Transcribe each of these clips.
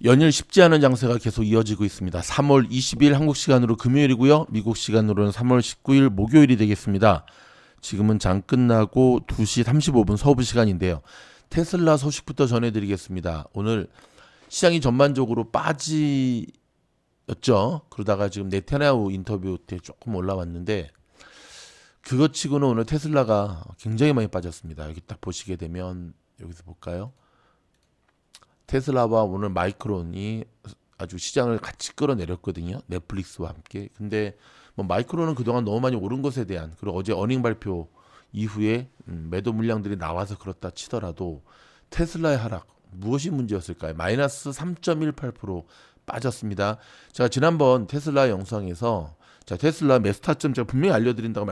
연일 쉽지 않은 장세가 계속 이어지고 있습니다. 3월 20일 한국 시간으로 금요일이고요. 미국 시간으로는 3월 19일 목요일이 되겠습니다. 지금은 장 끝나고 2시 35분 서부 시간인데요. 테슬라 소식부터 전해드리겠습니다. 오늘 시장이 전반적으로 빠지였죠. 그러다가 지금 네타냐후 인터뷰 때 조금 올라왔는데 그것 치고는 오늘 테슬라가 굉장히 많이 빠졌습니다. 여기 딱 보시게 되면 여기서 볼까요? 테슬라와 오늘 마이크론이 아주 시장을 같이 끌어내렸거든요. 넷플릭스와 함께. 근데 뭐 마이크론은 그동안 너무 많이 오른 것에 대한, 그리고 어제 어닝 발표 이후에 매도 물량들이 나와서 그렇다 치더라도 테슬라의 하락 무엇이 문제였을까요? 마이너스 3.18% 빠졌습니다. 제가 지난번 테슬라 영상에서 테슬라 매수타점 제가 분명히 알려드린다고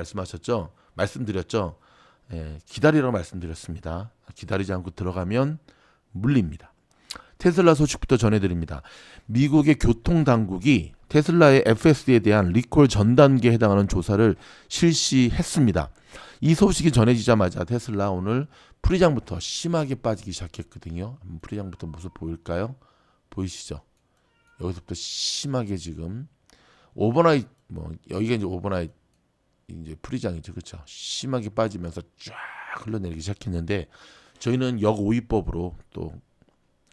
말씀드렸죠. 예, 기다리라고 말씀드렸습니다. 기다리지 않고 들어가면 물립니다. 테슬라 소식부터 전해드립니다. 미국의 교통당국이 테슬라의 FSD에 대한 리콜 전 단계에 해당하는 조사를 실시했습니다. 이 소식이 전해지자마자 테슬라 오늘 프리장부터 심하게 빠지기 시작했거든요. 프리장부터 모습 보일까요? 보이시죠? 여기서부터 심하게 지금 오버나잇, 뭐 여기가 이제 오버나잇 이제 프리장이죠, 그렇죠? 심하게 빠지면서 쫙 흘러내리기 시작했는데 저희는 역오위법으로 또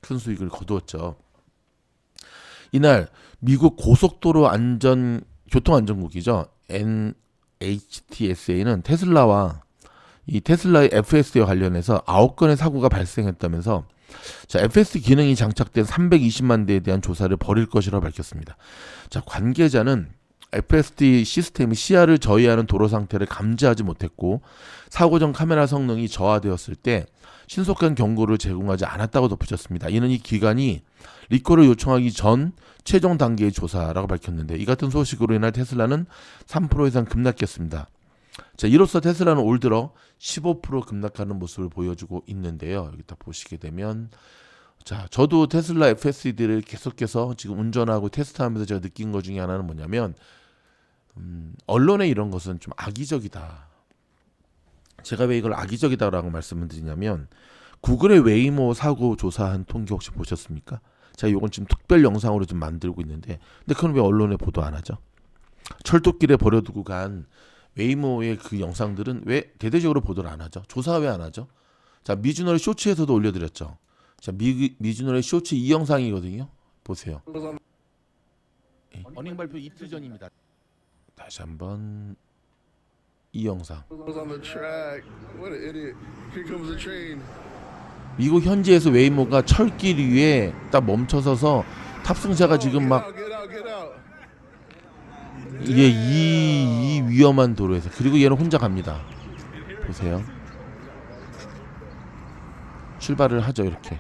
큰 수익을 거두었죠. 이날 미국 고속도로 교통안전국이죠. NHTSA는 테슬라와 이 테슬라의 FSD와 관련해서 9건의 사고가 발생했다면서 FSD 기능이 장착된 320만 대에 대한 조사를 벌일 것이라고 밝혔습니다. 관계자는 FSD 시스템이 시야를 저해하는 도로 상태를 감지하지 못했고 사고 전 카메라 성능이 저하되었을 때 신속한 경고를 제공하지 않았다고 덧붙였습니다. 이는 이 기관이 리콜을 요청하기 전 최종 단계의 조사라고 밝혔는데 이 같은 소식으로 인해 테슬라는 3% 이상 급락했습니다. 이로써 테슬라는 올 들어 15% 급락하는 모습을 보여주고 있는데요. 여기 딱 보시게 되면 저도 테슬라 FSD를 계속해서 지금 운전하고 테스트하면서 제가 느낀 것 중에 하나는 뭐냐면 언론의 이런 것은 좀 악의적이다. 제가 왜 이걸 악의적이다라고 말씀을 드리냐면 구글의 웨이모 사고 조사한 통계 혹시 보셨습니까? 제가 이건 지금 특별 영상으로 좀 만들고 있는데 근데 그건 왜 언론에 보도 안 하죠? 철도길에 버려두고 간 웨이모의 그 영상들은 왜 대대적으로 보도를 안 하죠? 조사 왜 안 하죠? 미주널의 쇼츠에서도 올려드렸죠. 미주널의 쇼츠 이 영상이거든요. 보세요. 어닝 발표 이틀 전입니다. 다시 한번 이 영상. 미국 현지에서 웨이모가 철길 위에 딱 멈춰서서 탑승자가 지금 막 이게 이 위험한 도로에서 그리고 얘는 혼자 갑니다. 보세요. 출발을 하죠 이렇게.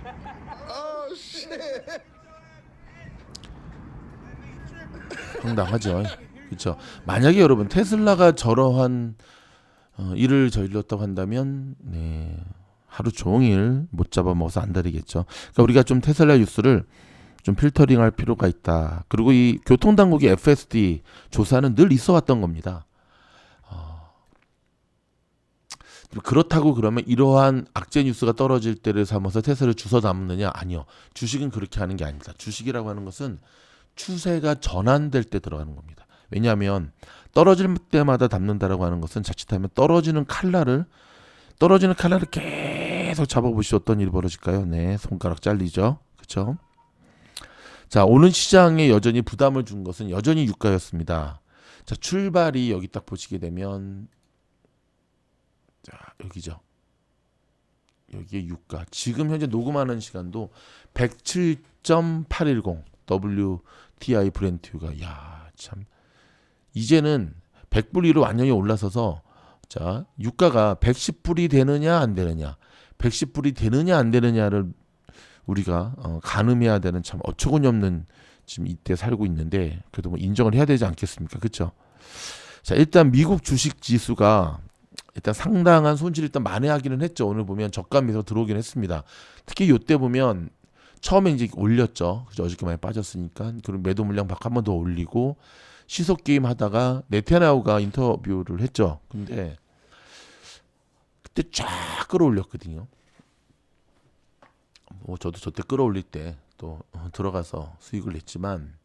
황당하죠. 그렇죠. 만약에 여러분 테슬라가 저러한 일을 저질렀다고 한다면 하루 종일 못 잡아먹어서 안달이겠죠. 그러니까 우리가 좀 테슬라 뉴스를 좀 필터링할 필요가 있다. 그리고 이 교통당국의 FSD 조사는 늘 있어왔던 겁니다. 그렇다고 그러면 이러한 악재 뉴스가 떨어질 때를 삼아서 테슬라를 주워 담느냐? 아니요. 주식은 그렇게 하는 게 아닙니다. 주식이라고 하는 것은 추세가 전환될 때 들어가는 겁니다. 왜냐하면 떨어질 때마다 담는다라고 하는 것은 자칫하면 떨어지는 칼날을 계속 잡아보시오. 어떤 일이 벌어질까요? 네, 손가락 잘리죠. 그렇죠? 오는 시장에 여전히 부담을 준 것은 여전히 유가였습니다. 출발이 여기 딱 보시게 되면 여기죠. 여기에 유가. 지금 현재 녹음하는 시간도 107.810 WTI 브렌트유가 참 이제는 100불 위로 완전히 올라서서 유가가 110불이 되느냐 안 되느냐 110불이 되느냐 안 되느냐를 우리가 가늠해야 되는 참 어처구니 없는 지금 이때 살고 있는데 그래도 뭐 인정을 해야 되지 않겠습니까? 그렇죠? 일단 미국 주식 지수가 일단 상당한 손실을 일단 만회하기는 했죠. 오늘 보면 저가에서 들어오긴 했습니다. 특히 이때 보면 처음에 이제 올렸죠. 그죠? 어저께 많이 빠졌으니까. 그리고 매도 물량 박 한 번 더 올리고 시속 게임 하다가 네타냐후가 인터뷰를 했죠. 근데 그때 쫙 끌어올렸거든요. 뭐 저도 저때 끌어올릴 때 또 들어가서 수익을 냈지만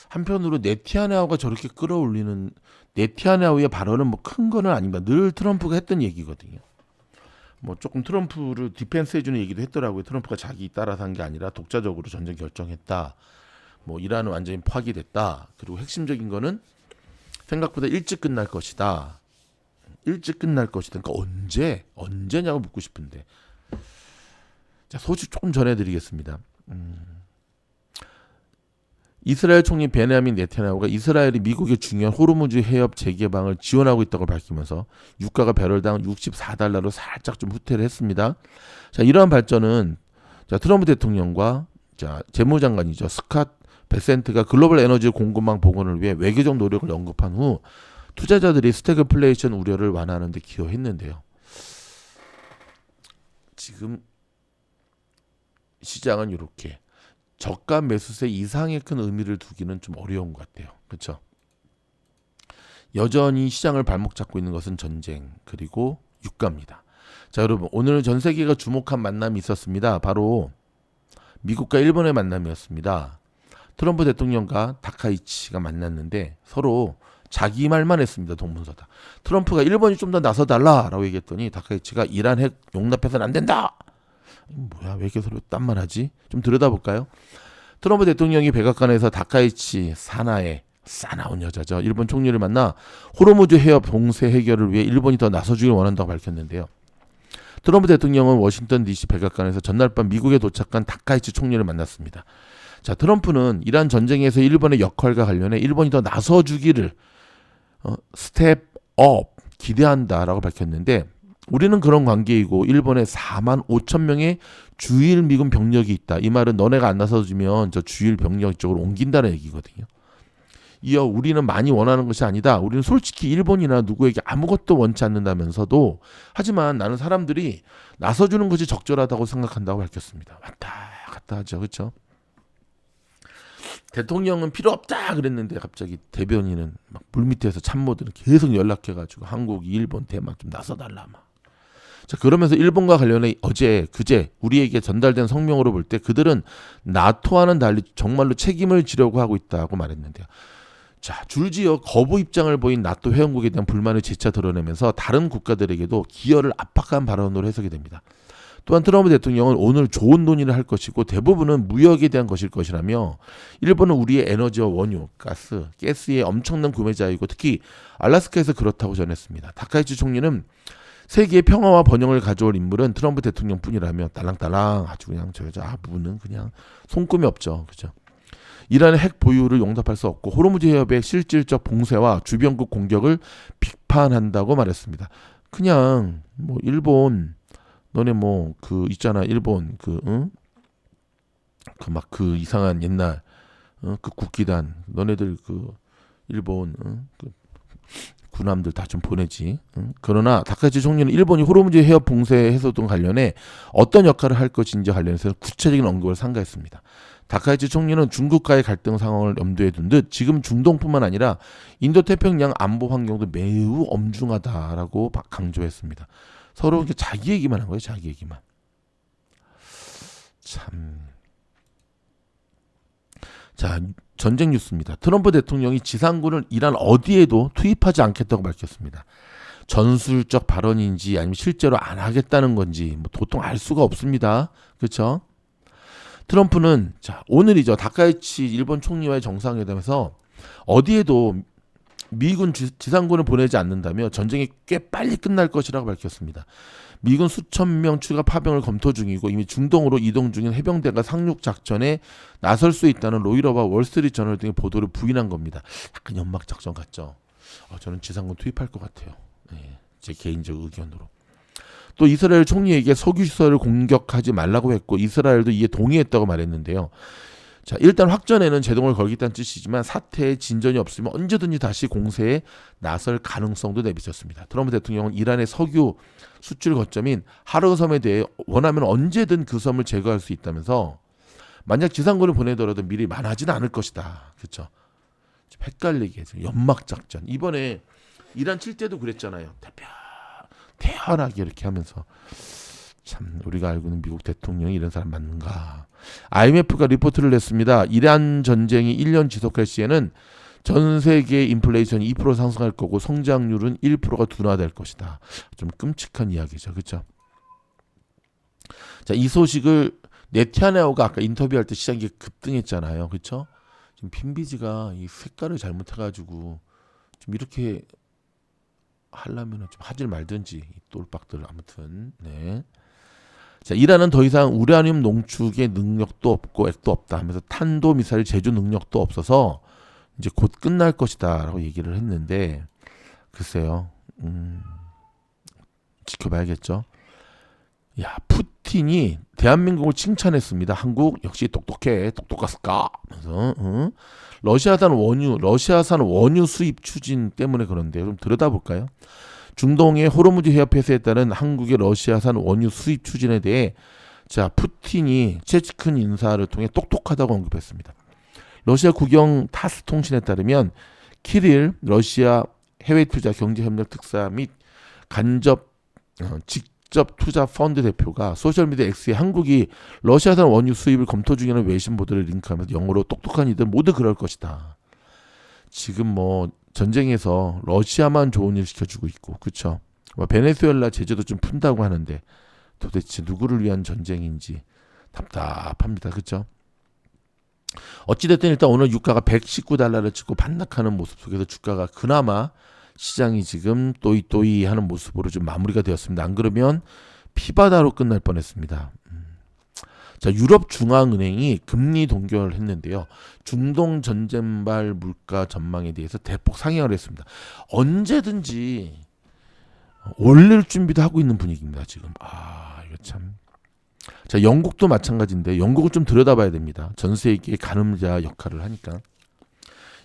한편으로 네티아냐후가 저렇게 끌어올리는 네티아냐후의 발언은 뭐 큰 거는 아닙니다. 늘 트럼프가 했던 얘기거든요. 뭐 조금 트럼프를 디펜스해주는 얘기도 했더라고요. 트럼프가 자기 따라서 한 게 아니라 독자적으로 전쟁 결정했다. 뭐 이란은 완전히 파기됐다. 그리고 핵심적인 거는 생각보다 일찍 끝날 것이다. 일찍 끝날 것이다. 그러니까 언제냐고 묻고 싶은데. 자, 소식 조금 전해드리겠습니다. 이스라엘 총리 베냐민 네타냐후가 이스라엘이 미국의 중요한 호르무즈 해협 재개방을 지원하고 있다고 밝히면서 유가가 배럴당 64달러로 살짝 좀 후퇴를 했습니다. 자, 이러한 발전은 자, 트럼프 대통령과 자, 재무장관이죠. 스캇 베센트가 글로벌 에너지 공급망 복원을 위해 외교적 노력을 언급한 후 투자자들이 스태그플레이션 우려를 완화하는 데 기여했는데요. 지금 시장은 이렇게 저가 매수세 이상의 큰 의미를 두기는 좀 어려운 것 같아요. 그렇죠? 여전히 시장을 발목 잡고 있는 것은 전쟁 그리고 유가입니다. 자, 여러분 오늘 전 세계가 주목한 만남이 있었습니다. 바로 미국과 일본의 만남이었습니다. 트럼프 대통령과 다카이치가 만났는데 서로 자기 말만 했습니다. 동문서다. 트럼프가 일본이 좀 더 나서달라라고 얘기했더니 다카이치가 이란 핵 용납해서는 안 된다. 뭐야 왜 이렇게 서로 딴말 하지? 좀 들여다볼까요? 트럼프 대통령이 백악관에서 다카이치 사나에 싸나운 여자죠. 일본 총리를 만나 호르무즈 해협 봉쇄 해결을 위해 일본이 더 나서주길 원한다고 밝혔는데요. 트럼프 대통령은 워싱턴 DC 백악관에서 전날 밤 미국에 도착한 다카이치 총리를 만났습니다. 자, 트럼프는 이란 전쟁에서 일본의 역할과 관련해 일본이 더 나서주기를 스텝업 기대한다라고 밝혔는데 우리는 그런 관계이고 일본에 4만 5천 명의 주일 미군 병력이 있다. 이 말은 너네가 안 나서주면 저 주일 병력 쪽으로 옮긴다는 얘기거든요. 이어 우리는 많이 원하는 것이 아니다. 우리는 솔직히 일본이나 누구에게 아무것도 원치 않는다면서도 하지만 나는 사람들이 나서주는 것이 적절하다고 생각한다고 밝혔습니다. 왔다 갔다 하죠. 그렇죠? 대통령은 필요 없다 그랬는데 갑자기 대변인은 막 물밑에서 참모들은 계속 연락해가지고 한국, 일본, 대만 좀 나서달라 막. 자, 그러면서 일본과 관련해 그제 우리에게 전달된 성명으로 볼 때 그들은 나토와는 달리 정말로 책임을 지려고 하고 있다고 말했는데요. 자, 줄지어 거부 입장을 보인 나토 회원국에 대한 불만을 재차 드러내면서 다른 국가들에게도 기여를 압박한 발언으로 해석이 됩니다. 또한 트럼프 대통령은 오늘 좋은 논의를 할 것이고 대부분은 무역에 대한 것일 것이라며 일본은 우리의 에너지와 원유, 가스의 엄청난 구매자이고 특히 알래스카에서 그렇다고 전했습니다. 다카이치 총리는 세계의 평화와 번영을 가져올 인물은 트럼프 대통령뿐이라며 딸랑딸랑 아주 그냥 저 여자 부분은 그냥 손금이 없죠. 그죠? 이란의 핵 보유를 용납할 수 없고 호르무즈 해협의 실질적 봉쇄와 주변국 공격을 비판한다고 말했습니다. 그냥 뭐 일본 너네 뭐 그 있잖아 일본 그 막 그 이상한 옛날 그 국기단 너네들 그 일본 그 군함들 다 좀 보내지. 그러나 다카이치 총리는 일본이 호르무즈 해협 봉쇄 해소 등 관련해 어떤 역할을 할 것인지 관련해서 구체적인 언급을 상기했습니다. 다카이치 총리는 중국과의 갈등 상황을 염두에 둔 듯 지금 중동뿐만 아니라 인도태평양 안보 환경도 매우 엄중하다라고 강조했습니다. 서로 이렇게 자기 얘기만 한 거예요. 자기 얘기만. 참. 자, 전쟁 뉴스입니다. 트럼프 대통령이 지상군을 이란 어디에도 투입하지 않겠다고 밝혔습니다. 전술적 발언인지 아니면 실제로 안 하겠다는 건지 뭐 도통 알 수가 없습니다. 그렇죠? 트럼프는 자, 오늘이죠. 다카이치 일본 총리와의 정상회담에서 어디에도 미군 지상군을 보내지 않는다며 전쟁이 꽤 빨리 끝날 것이라고 밝혔습니다. 미군 수천 명 추가 파병을 검토 중이고 이미 중동으로 이동 중인 해병대가 상륙 작전에 나설 수 있다는 로이터와 월스트리트 저널 등의 보도를 부인한 겁니다. 약간 연막 작전 같죠. 저는 지상군 투입할 것 같아요. 네, 제 개인적 의견으로. 또 이스라엘 총리에게 석유 시설을 공격하지 말라고 했고 이스라엘도 이에 동의했다고 말했는데요. 자, 일단 확전에는 제동을 걸겠다는 뜻이지만 사태에 진전이 없으면 언제든지 다시 공세에 나설 가능성도 내비쳤습니다. 트럼프 대통령은 이란의 석유 수출 거점인 하르섬에 대해 원하면 언제든 그 섬을 제거할 수 있다면서 만약 지상군을 보내더라도 미리 말하지는 않을 것이다. 그렇죠? 헷갈리게 해서 연막 작전. 이번에 이란 칠 때도 그랬잖아요. 대편하게 이렇게 하면서 참 우리가 알고 있는 미국 대통령이 이런 사람 맞는가. IMF가 리포트를 냈습니다. 이란 전쟁이 1년 지속할 시에는 전 세계 인플레이션이 2% 상승할 거고 성장률은 1%가 둔화될 것이다. 좀 끔찍한 이야기죠. 그렇죠? 자, 이 소식을 네타냐후가 아까 인터뷰할 때 시장이 급등했잖아요. 그렇죠? 지금 핀비지가 이 색깔을 잘못해가지고 좀 이렇게 하려면 좀 하질 말든지 이 똘박들 아무튼 네. 자, 이란은 더 이상 우라늄 농축의 능력도 없고 액도 없다 하면서 탄도 미사일 제조 능력도 없어서 이제 곧 끝날 것이다라고 얘기를 했는데 글쎄요. 지켜봐야겠죠. 야, 푸틴이 대한민국을 칭찬했습니다. 한국 역시 똑똑해, 똑똑했을까? 그래서 러시아산 원유 수입 추진 때문에 그런데 좀 들여다볼까요? 중동의 호르무즈 해협 폐쇄에 따른 한국의 러시아산 원유 수입 추진에 대해 자 푸틴이 체츠큰 인사를 통해 똑똑하다고 언급했습니다. 러시아 국영 타스 통신에 따르면 키릴 러시아 해외 투자 경제 협력 특사 및 직접 투자 펀드 대표가 소셜미디어 X에 한국이 러시아산 원유 수입을 검토 중이라는 외신 보도를 링크하면서 영어로 똑똑한 이들 모두 그럴 것이다. 지금 뭐 전쟁에서 러시아만 좋은 일 시켜주고 있고, 그렇죠? 베네수엘라 제재도 좀 푼다고 하는데 도대체 누구를 위한 전쟁인지 답답합니다, 그렇죠? 어찌됐든 일단 오늘 유가가 119달러를 찍고 반락하는 모습 속에서 주가가 그나마 시장이 지금 또이또이 하는 모습으로 좀 마무리가 되었습니다. 안 그러면 피바다로 끝날 뻔했습니다. 자, 유럽 중앙은행이 금리 동결했는데요. 중동 전쟁발 물가 전망에 대해서 대폭 상향을 했습니다. 언제든지 올릴 준비도 하고 있는 분위기입니다. 지금. 이거 참. 자, 영국도 마찬가지인데 영국을 좀 들여다봐야 됩니다. 전 세계의 가늠자 역할을 하니까.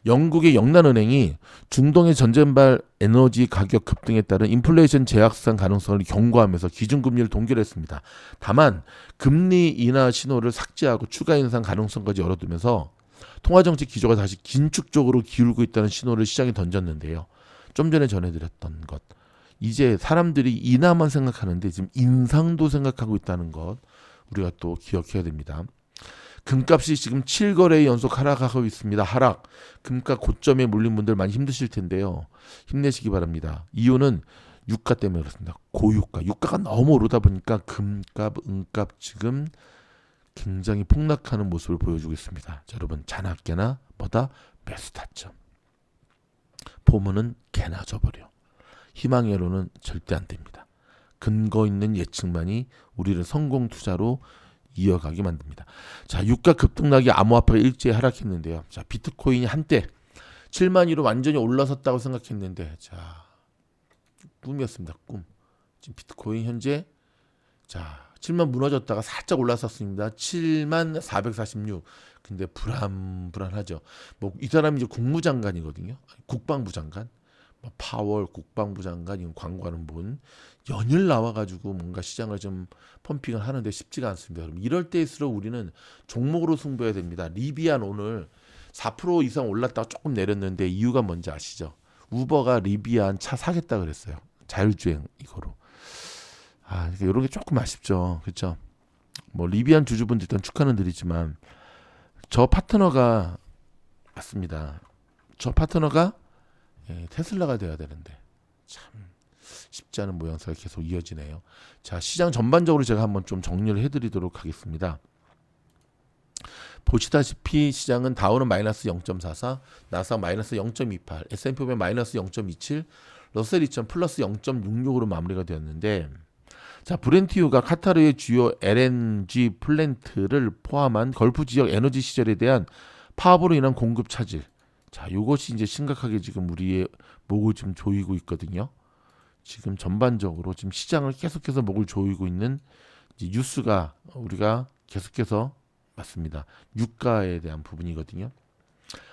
영국의 영란은행이 중동의 전쟁발 에너지 가격 급등에 따른 인플레이션 재확산 가능성을 경고하면서 기준금리를 동결했습니다. 다만 금리 인하 신호를 삭제하고 추가 인상 가능성까지 열어두면서 통화정책 기조가 다시 긴축적으로 기울고 있다는 신호를 시장에 던졌는데요. 좀 전에 전해드렸던 것. 이제 사람들이 인하만 생각하는데 지금 인상도 생각하고 있다는 것 우리가 또 기억해야 됩니다. 금값이 지금 7거래 연속 하락하고 있습니다. 하락. 금값 고점에 몰린 분들 많이 힘드실 텐데요. 힘내시기 바랍니다. 이유는 유가 때문에 그렇습니다. 고유가. 유가가 너무 오르다 보니까 금값, 은값 지금 굉장히 폭락하는 모습을 보여주고 있습니다. 자, 여러분 자나깨나 뭐다? 매수 타점. 포문은 개나 져버려. 희망회로는 절대 안 됩니다. 근거 있는 예측만이 우리를 성공 투자로 이어가게 만듭니다. 자, 유가 급등락이 암호화폐가 일제히 하락했는데요. 자, 비트코인이 한때 7만 위로 완전히 올라섰다고 생각했는데 자, 꿈이었습니다. 꿈. 지금 비트코인 현재 자, 7만 무너졌다가 살짝 올라섰습니다. 7만 446. 근데 불안하죠. 뭐 이 사람이 이제 국무장관이거든요. 국방부 장관. 파월 국방부 장관 이건 광고하는 분 연일 나와가지고 뭔가 시장을 좀 펌핑을 하는데 쉽지가 않습니다. 그럼 이럴 때일수록 우리는 종목으로 승부해야 됩니다. 리비안 오늘 4% 이상 올랐다가 조금 내렸는데 이유가 뭔지 아시죠? 우버가 리비안 차 사겠다 그랬어요. 자율주행 이거로. 이런 게 조금 아쉽죠. 그렇죠? 뭐 리비안 주주분들 일단 축하는 드리지만 저 파트너가 맞습니다. 저 파트너가 테슬라가 돼야 되는데 참 쉽지 않은 모양새가 계속 이어지네요. 자, 시장 전반적으로 제가 한번 좀 정리를 해드리도록 하겠습니다. 보시다시피 시장은 다우는 마이너스 0.44, 나스닥 마이너스 0.28, S&P 500 마이너스 0.27, 러셀 2000 플러스 0.66으로 마무리가 되었는데 자, 브렌트유가 카타르의 주요 LNG 플랜트를 포함한 걸프 지역 에너지 시설에 대한 파업으로 인한 공급 차질. 자, 이것이 이제 심각하게 지금 우리의 목을 좀 조이고 있거든요. 지금 전반적으로 지금 시장을 계속해서 목을 조이고 있는 이제 뉴스가 우리가 계속해서 맞습니다. 유가에 대한 부분이거든요.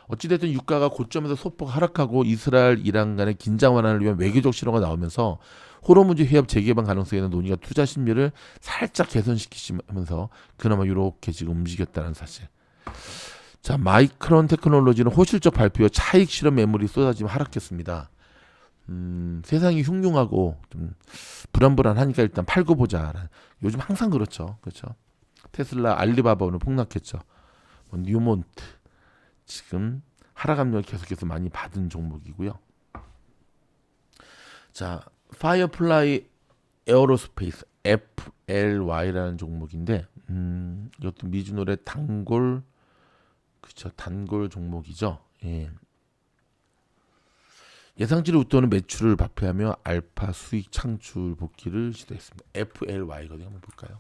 어찌됐든 유가가 고점에서 소폭 하락하고 이스라엘, 이란 간의 긴장 완화를 위한 외교적 실효가 나오면서 호르무즈 해협 재개방 가능성에 대한 논의가 투자 심리를 살짝 개선시키면서 그나마 이렇게 지금 움직였다는 사실. 자, 마이크론 테크놀로지는 호실적 발표와 차익 실험 매물이 쏟아지며 하락했습니다. 세상이 흉흉하고 좀 불안불안하니까 일단 팔고 보자. 요즘 항상 그렇죠. 그렇죠. 테슬라, 알리바바 오늘 폭락했죠. 뭐 뉴몬트 지금 하락 압력을 계속해서 많이 받은 종목이고요. 자, 파이어플라이 에어로스페이스 FLY라는 종목인데 이것도 미주노래 단골 그렇죠. 단골 종목이죠. 예. 예상치를 웃도는 매출을 발표하며 알파 수익 창출 복귀를 시도했습니다. FLY거든요. 한번 볼까요?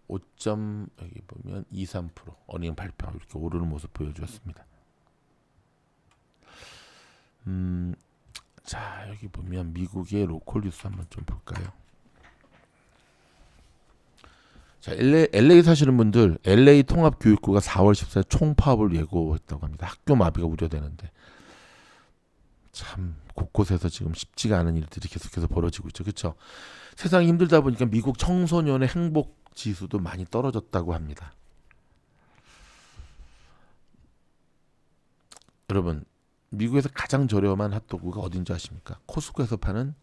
5점 여기 보면 23% 어닝 발표 이렇게 오르는 모습 보여주었습니다. 자 여기 보면 미국의 로컬 뉴스 한번 좀 볼까요? 자 LA 사시는 분들 LA 통합교육부가 4월 14일 총파업을 예고했다고 합니다. 학교 마비가 우려되는데 참 곳곳에서 지금 쉽지가 않은 일들이 계속해서 벌어지고 있죠. 그렇죠? 세상이 힘들다 보니까 미국 청소년의 행복 지수도 많이 떨어졌다고 합니다. 여러분 미국에서 가장 저렴한 핫도그가 어딘지 아십니까? 코스코에서 파는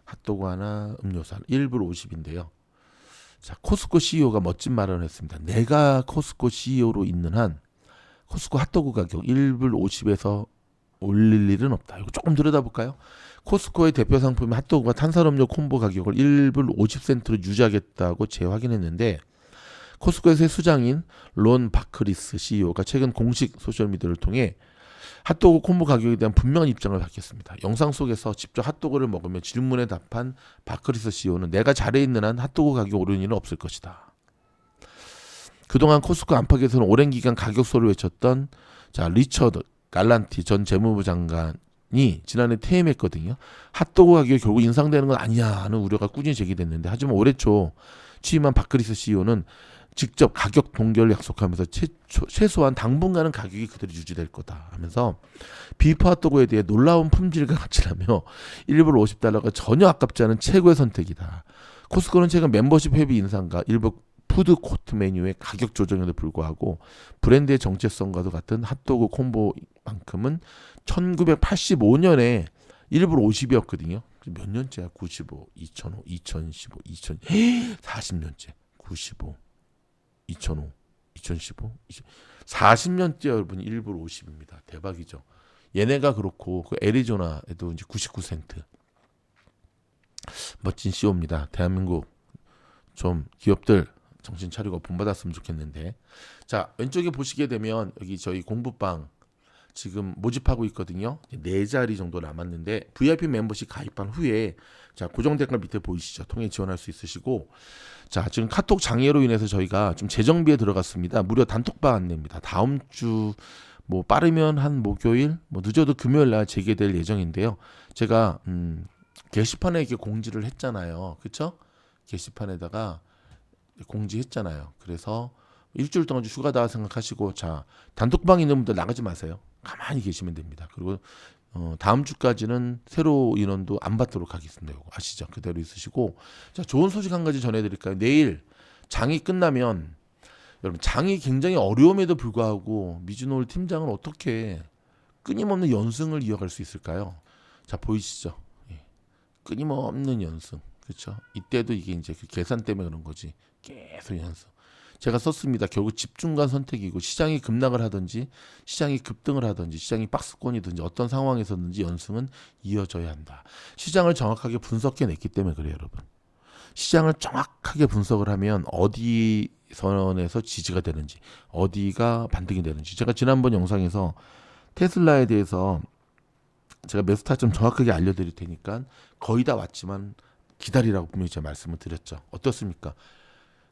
핫도그 하나 음료수 하나 1불 50인데요. 자, 코스코 CEO가 멋진 말을 했습니다. 내가 코스코 CEO로 있는 한 코스코 핫도그 가격 1불 50에서 올릴 일은 없다. 이거 조금 들여다볼까요? 코스코의 대표 상품인 핫도그와 탄산음료 콤보 가격을 1불 50센트로 유지하겠다고 재확인했는데 코스코의 수장인 론 바크리스 CEO가 최근 공식 소셜미디어를 통해 핫도그 콤보 가격에 대한 분명한 입장을 밝혔습니다. 영상 속에서 직접 핫도그를 먹으며 질문에 답한 바크리스 CEO는 내가 자리에 있는 한 핫도그 가격이 오르는 일은 없을 것이다. 그동안 코스코 안팎에서는 오랜 기간 가격 소리를 외쳤던 자 리처드 갈란티 전 재무부 장관이 지난해 퇴임했거든요. 핫도그 가격이 결국 인상되는 건 아니야 하는 우려가 꾸준히 제기됐는데 하지만 올해 초 취임한 바크리스 CEO는 직접 가격 동결을 약속하면서 최소한 당분간은 가격이 그대로 유지될 거다 하면서 비프 핫도그에 대해 놀라운 품질과 가치라며 1불 50달러가 전혀 아깝지 않은 최고의 선택이다. 코스코는 최근 멤버십 회비 인상과 일부 푸드 코트 메뉴의 가격 조정에도 불구하고 브랜드의 정체성과도 같은 핫도그 콤보만큼은 1985년에 1불 50이었거든요. 몇 년째야? 95, 2005, 2015, 2000 40년째. 95, 2005, 2015, 40년째 여러분 1불 50입니다. 대박이죠. 얘네가 그렇고 그 애리조나에도 이제 99센트. 멋진 CEO입니다. 대한민국 좀 기업들 정신 차리고 본받았으면 좋겠는데. 자, 왼쪽에 보시게 되면 여기 저희 공부방 지금 모집하고 있거든요. 4자리 정도 남았는데 VIP 멤버십 가입한 후에 자, 고정 댓글 밑에 보이시죠? 통해 지원할 수 있으시고 자, 지금 카톡 장애로 인해서 저희가 좀 재정비에 들어갔습니다. 무료 단톡방 안내입니다. 다음 주 뭐 빠르면 한 목요일, 뭐 늦어도 금요일 날 재개될 예정인데요. 제가 게시판에 이렇게 공지를 했잖아요. 그렇죠? 게시판에다가 공지했잖아요. 그래서 일주일 동안 휴가다 생각하시고 자 단톡방 있는 분들 나가지 마세요. 가만히 계시면 됩니다. 그리고 다음 주까지는 새로 인원도 안 받도록 하겠습니다. 이거 아시죠? 그대로 있으시고 자 좋은 소식 한 가지 전해드릴까요? 내일 장이 끝나면 여러분 장이 굉장히 어려움에도 불구하고 미즈노을 팀장은 어떻게 끊임없는 연승을 이어갈 수 있을까요? 자 보이시죠? 예. 끊임없는 연승. 그렇죠? 이때도 이게 이제 그 계산 때문에 그런 거지. 계속 연승. 제가 썼습니다. 결국 집중과 선택이고 시장이 급락을 하든지 시장이 급등을 하든지 시장이 박스권이든지 어떤 상황에서든지 연승은 이어져야 한다. 시장을 정확하게 분석해냈기 때문에 그래요, 여러분. 시장을 정확하게 분석을 하면 어디 선에서 지지가 되는지 어디가 반등이 되는지 제가 지난번 영상에서 테슬라에 대해서 제가 매수 타점 정확하게 알려드릴 테니까 거의 다 왔지만 기다리라고 분명히 제가 말씀을 드렸죠. 어떻습니까?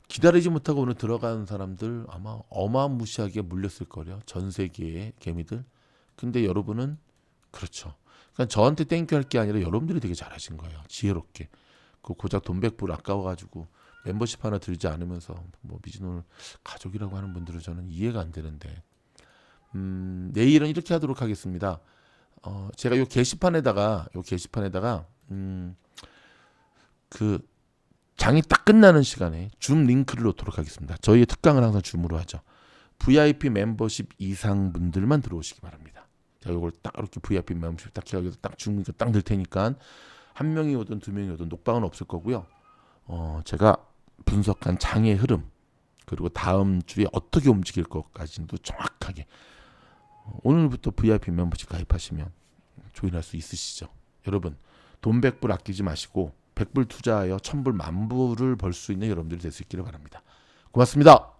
기다리지 못하고 오늘 들어간 사람들 아마 어마무시하게 물렸을 거예요. 전 세계의 개미들. 근데 여러분은 그렇죠. 그러니까 저한테 땡큐 할 게 아니라 여러분들이 되게 잘하신 거예요. 지혜롭게. 그 고작 돈 100불 아까워가지고 멤버십 하나 들지 않으면서 뭐 미즈노을 가족이라고 하는 분들은 저는 이해가 안 되는데 내일은 이렇게 하도록 하겠습니다. 제가 요 게시판에다가 그 장이 딱 끝나는 시간에 줌 링크를 놓도록 하겠습니다. 저희의 특강을 항상 줌으로 하죠. VIP 멤버십 이상 분들만 들어오시기 바랍니다. 자, 이걸 딱 이렇게 VIP 멤버십 딱 해가지고 딱 주문 딱 넣을 테니까 한 명이 오든 두 명이 오든 녹방은 없을 거고요. 제가 분석한 장의 흐름 그리고 다음 주에 어떻게 움직일 것까지도 정확하게 오늘부터 VIP 멤버십 가입하시면 조인할 수 있으시죠. 여러분 돈 100불 아끼지 마시고 100불 투자하여 1000불 만불을 벌 수 있는 여러분들이 될 수 있기를 바랍니다. 고맙습니다.